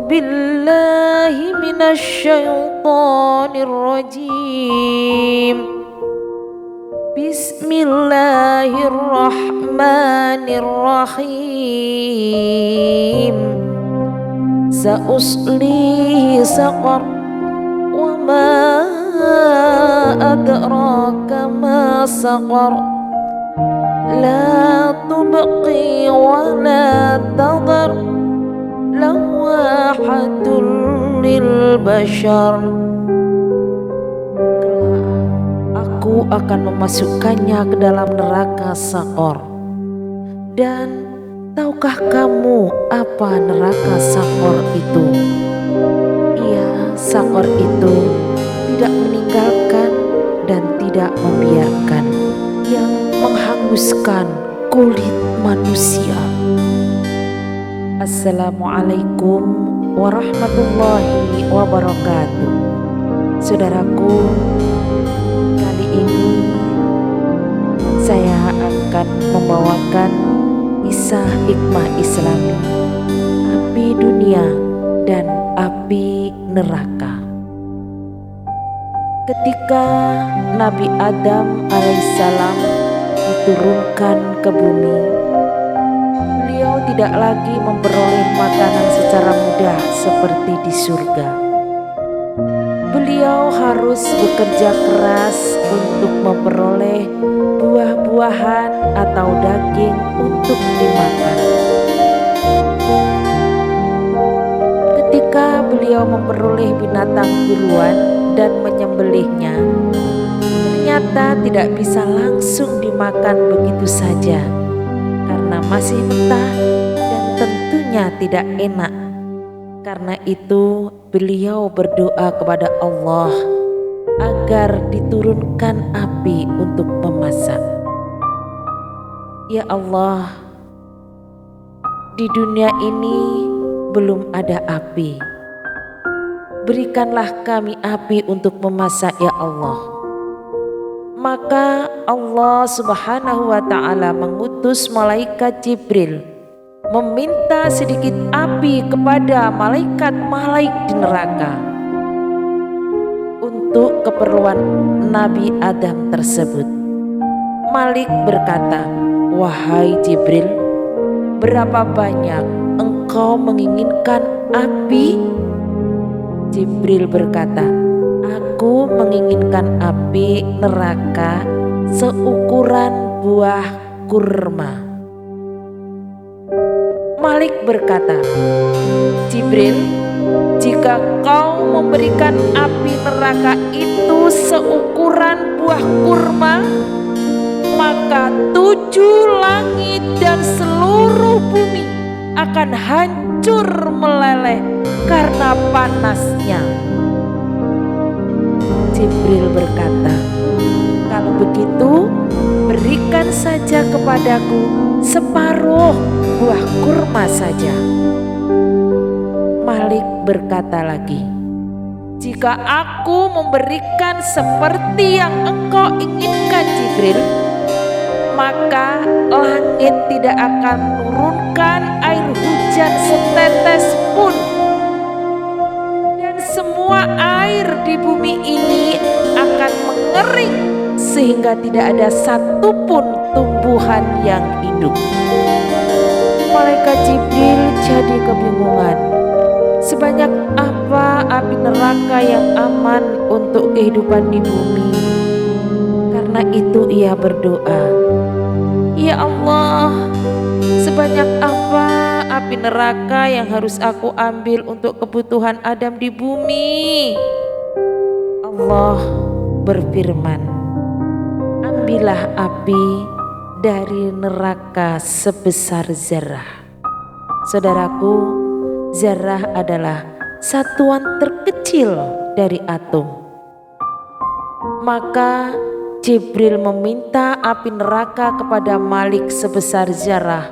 billahi minasyaitonir rajim. Bismillahirrahmanirrahim. Sa'uslihi saqar wa ma adraka ma saqar. La tubqi wa la tadhar. Lawahatul lil bashar. Aku akan memasukkannya ke dalam neraka Saqar. Dan tahukah kamu apa neraka Saqar itu? Iya, Saqar itu tidak meninggalkan dan tidak membiarkan, yang menghanguskan kulit manusia. Assalamualaikum warahmatullahi wabarakatuh. Saudaraku, kali ini saya akan membawakan kisah hikmah Islami, api dunia dan api neraka. Ketika Nabi Adam alaihissalam diturunkan ke bumi, beliau tidak lagi memperoleh makanan secara mudah seperti di surga. Beliau harus bekerja keras untuk memperoleh buah-buahan atau daging untuk dimakan. Ketika beliau memperoleh binatang buruan dan menyembelihnya, ternyata tidak bisa langsung dimakan begitu saja karena masih mentah dan tentunya tidak enak. Karena itu beliau berdoa kepada Allah agar diturunkan api untuk memasak. Ya Allah, di dunia ini belum ada api. Berikanlah kami api untuk memasak ya Allah. Maka Allah Subhanahu wa ta'ala mengutus malaikat Jibril meminta sedikit api kepada malaikat-malaik di neraka untuk keperluan Nabi Adam tersebut. Malik berkata, "Wahai Jibril, berapa banyak engkau menginginkan api?" Jibril berkata, "Aku menginginkan api neraka seukuran buah kurma." Malik berkata, "Jibril, jika kau memberikan api neraka itu seukuran buah kurma, maka 7 langit dan seluruh bumi akan hancur meleleh karena panasnya." Jibril berkata, "Kalau begitu, berikan saja kepadaku separuh buah kurma saja." Malik berkata lagi, "Jika aku memberikan seperti yang engkau inginkan Jibril, maka langit tidak akan menurunkan air hujan setetes pun, dan semua air di bumi ini akan mengering sehingga tidak ada satupun tumbuhan yang hidup." Malaikat Jibril jadi kebingungan. Sebanyak apa api neraka yang aman untuk kehidupan di bumi? Karena itu ia berdoa, "Ya Allah, sebanyak apa api neraka yang harus aku ambil untuk kebutuhan Adam di bumi?" Allah berfirman, "Ambillah api dari neraka sebesar zarah." Saudaraku, zarah adalah satuan terkecil dari atom. Maka Jibril meminta api neraka kepada Malik sebesar zarah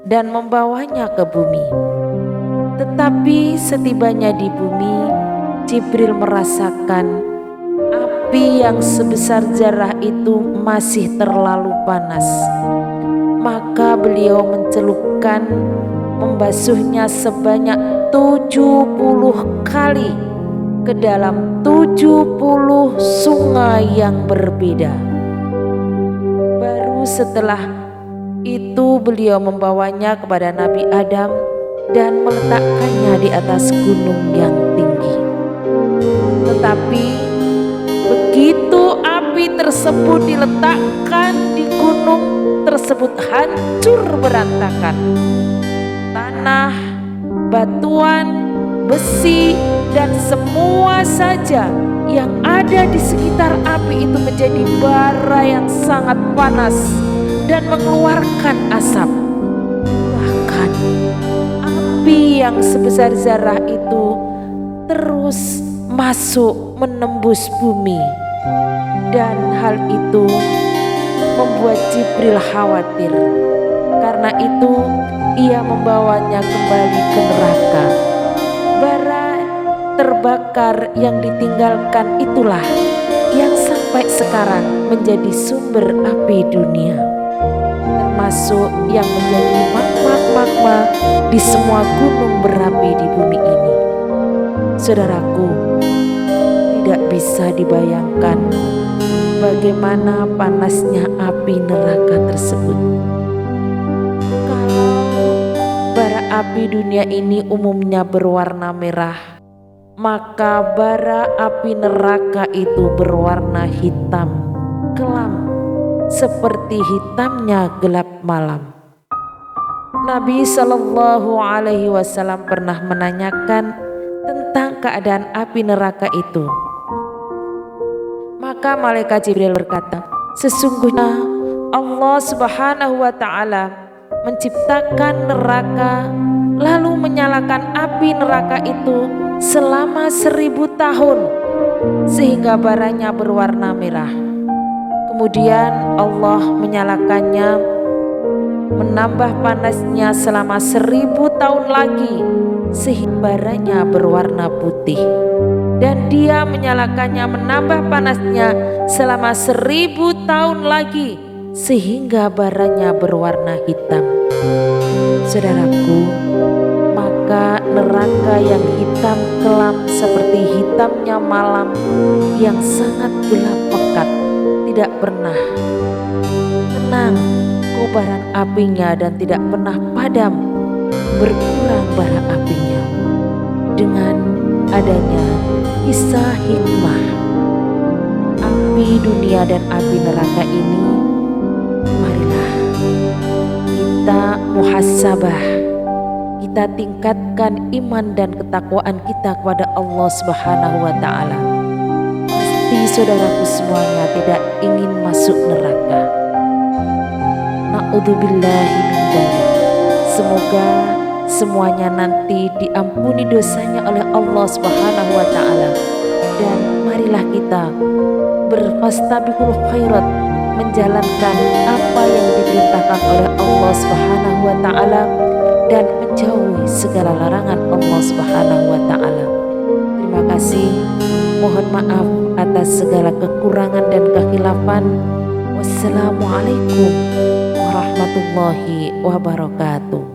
dan membawanya ke bumi. Tetapi setibanya di bumi, Jibril merasakan api yang sebesar zarah itu masih terlalu panas. Maka beliau mencelupkan membasuhnya sebanyak 70 kali ke dalam 70 sungai yang berbeda. Baru setelah itu beliau membawanya kepada Nabi Adam dan meletakkannya di atas gunung yang tinggi. Tetapi begitu api tersebut diletakkan di gunung tersebut hancur berantakan. Tanah, batuan, besi, dan semua saja yang ada di sekitar api itu menjadi bara yang sangat panas dan mengeluarkan asap. Bahkan api yang sebesar zarah itu terus masuk menembus bumi, dan hal itu membuat Jibril khawatir. Karena itu ia membawanya kembali ke neraka. Bara terbakar yang ditinggalkan itulah yang sampai sekarang menjadi sumber api dunia, termasuk yang menjadi magma di semua gunung berapi di bumi ini. Saudaraku, tidak bisa dibayangkan bagaimana panasnya api neraka tersebut. Kalau bara api dunia ini umumnya berwarna merah, maka bara api neraka itu berwarna hitam kelam, seperti hitamnya gelap malam. Nabi Shallallahu Alaihi Wasallam pernah menanyakan tentang keadaan api neraka itu. Maka malaikat Jibril berkata, sesungguhnya Allah Subhanahu wa Ta'ala menciptakan neraka lalu menyalakan api neraka itu selama 1000 tahun sehingga baranya berwarna merah. Kemudian Allah menyalakannya, menambah panasnya selama 1000 tahun lagi sehingga baranya berwarna putih. Dan dia menyalakannya, menambah panasnya selama 1000 tahun lagi sehingga baranya berwarna hitam. Saudaraku, maka neraka yang hitam kelam seperti hitamnya malam yang sangat gelap pekat tidak pernah tenang kobaran apinya dan tidak pernah padam berkurang bara apinya. Dengan adanya kisah hikmah api dunia dan api neraka ini, marilah kita muhasabah, kita tingkatkan iman dan ketakwaan kita kepada Allah Subhanahu wa Ta'ala. Pasti saudaraku semuanya tidak ingin masuk neraka. Na'udzubillahi min dzalik. Semoga semuanya nanti diampuni dosanya oleh Allah Subhanahu wa Ta'ala. Dan marilah kita berfastabiqul khairat, menjalankan apa yang diperintahkan oleh Allah Subhanahu wa Ta'ala dan menjauhi segala larangan Allah Subhanahu wa Ta'ala. Terima kasih. Mohon maaf atas segala kekurangan dan kekhilafan. Wassalamualaikum warahmatullahi wabarakatuh.